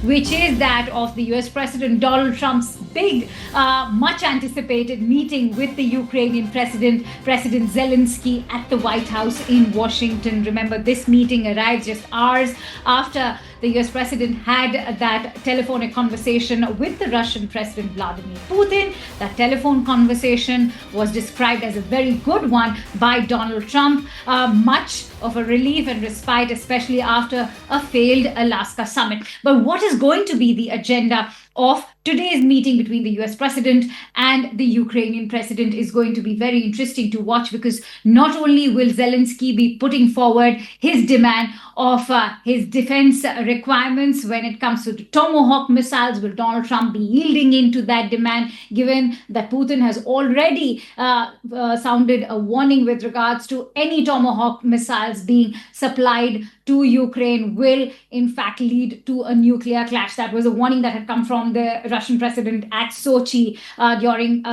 which is that of the US President Donald Trump's big, much anticipated meeting with the Ukrainian President Zelensky at the White House in Washington. Remember, this meeting arrives just hours after the US President had that telephonic conversation with the Russian President Vladimir Putin. That telephone conversation was described as a very good one by Donald Trump. Much of a relief and respite, especially after a failed Alaska summit. But what is going to be the agenda of today's meeting between the US President and the Ukrainian President is going to be very interesting to watch, because not only will Zelensky be putting forward his demand of his defense requirements when it comes to the Tomahawk missiles, will Donald Trump be yielding into that demand, given that Putin has already sounded a warning with regards to any Tomahawk missiles being supplied to Ukraine will in fact lead to a nuclear clash. That was a warning that had come from the Russian president at Sochi during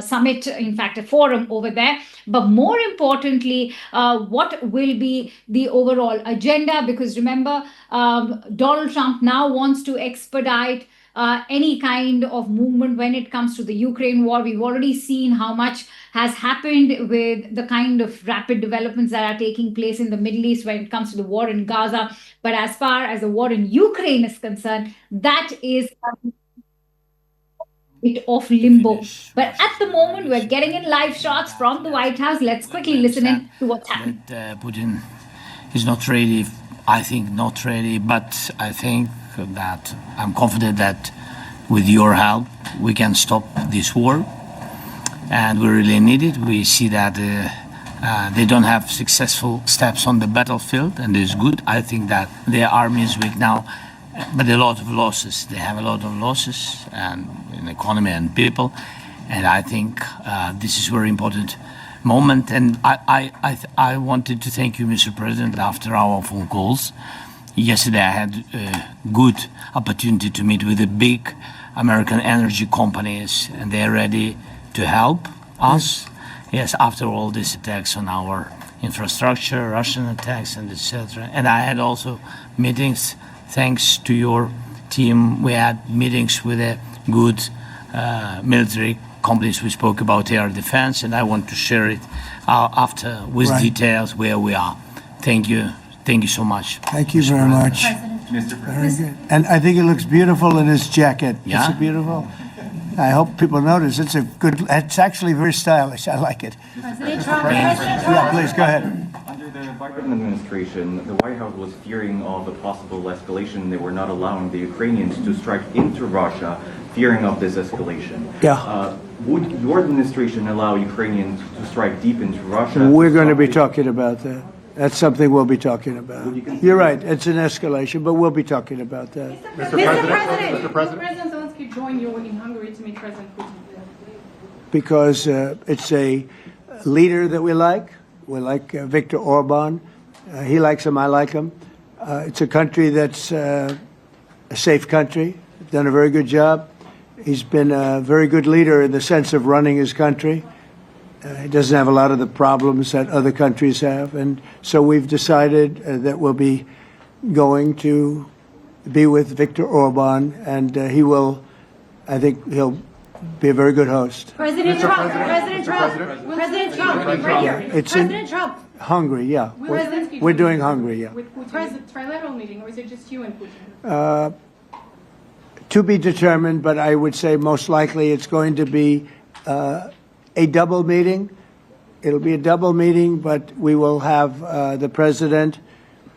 summit, in fact, a forum over there. But more importantly, what will be the overall agenda? Because remember, Donald Trump now wants to expedite any kind of movement when it comes to the Ukraine war. We've already seen how much has happened with the kind of rapid developments that are taking place in the Middle East when it comes to the war in Gaza. But as far as the war in Ukraine is concerned, that is bit of limbo. But at the moment, we're getting in live shots from the White House. Let's quickly listen in to what's happening. Putin is not ready. I think not ready, but I think that I'm confident that with your help, we can stop this war. And we really need it. We see that they don't have successful steps on the battlefield, and it's good. I think that their army is weak now, but a lot of losses. They have a lot of losses and in economy and people, and I think this is a very important moment. And I wanted to thank you, Mr. President, after our phone calls. Yesterday I had a good opportunity to meet with the big American energy companies, and they're ready to help us. Yes, after all these attacks on our infrastructure, Russian attacks, and etc. And I had also meetings, thanks to your team. We had meetings with a good military companies. We spoke about air defense, and I want to share it after with details where we are. Thank you. Thank you so much. Thank you very much. Mr. President. Very good. And I think it looks beautiful in his jacket. Yeah? Is it beautiful? I hope people notice. It's a good, it's actually very stylish. I like it. President Trump. Yeah, please, go ahead. Under the Biden administration, the White House was fearing of a possible escalation. They were not allowing the Ukrainians to strike into Russia, fearing of this escalation. Yeah. Would your administration allow Ukrainians to strike deep into Russia? We're going to be talking about that. That's something we'll be talking about. You're right. It's an escalation, but we'll be talking about that. Mr. President. Mr. President. President Zelensky joined you in Hungary to meet President Putin. Because it's a leader that we like. We like Viktor Orban. He likes him. I like him. It's a country that's a safe country. Done a very good job. He's been a very good leader in the sense of running his country. He doesn't have a lot of the problems that other countries have. And so we've decided that we'll be going to be with Viktor Orban, and he will, I think he'll be a very good host. President Trump. President Trump. President Trump. Right here. It's in President Trump. Hungary, yeah. We're doing Hungary, yeah. With Putin, is it a trilateral meeting, or is it just you and Putin? To be determined, but I would say most likely it's going to be a double meeting. It'll be a double meeting, but we will have the President,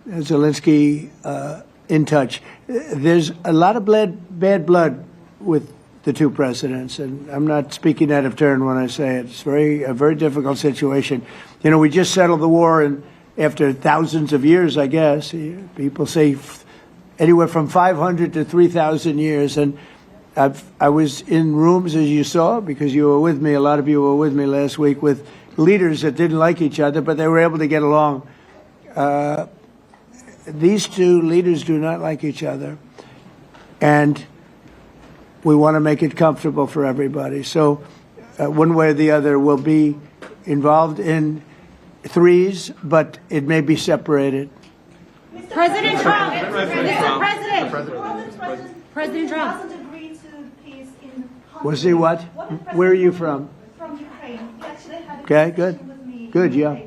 Zelensky, in touch. There's a lot of bad blood with the two presidents, and I'm not speaking out of turn when I say it. It's a very difficult situation. You know, we just settled the war, and after thousands of years, I guess, people say anywhere from 500 to 3,000 years, and I was in rooms, as you saw, because you were with me, a lot of you were with me last week, with leaders that didn't like each other, but they were able to get along. These two leaders do not like each other, and we want to make it comfortable for everybody. So one way or the other, we'll be involved in threes, but it may be separated. President Trump. Mr. President. President Trump. doesn't agree to peace in Hungary. Was he what? Where are you from? From Ukraine. He actually had a Okay, conversation good. with me. Good, yeah.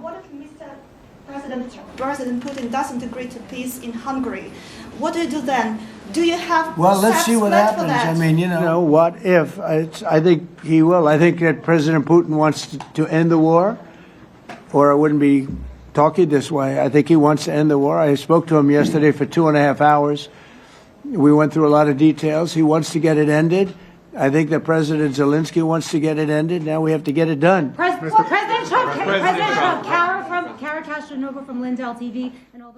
What if President Putin doesn't agree to peace in Hungary? What do you do then? Do you have Well, let's steps see what planned for happens. that? I mean, You know, what if? I think he will. I think that President Putin wants to end the war, or I wouldn't be talking this way. I think he wants to end the war. I spoke to him yesterday for 2.5 hours. We went through a lot of details. He wants to get it ended. I think that President Zelensky wants to get it ended. Now we have to get it done. President Trump, Kara Castronova from Lindell TV, and although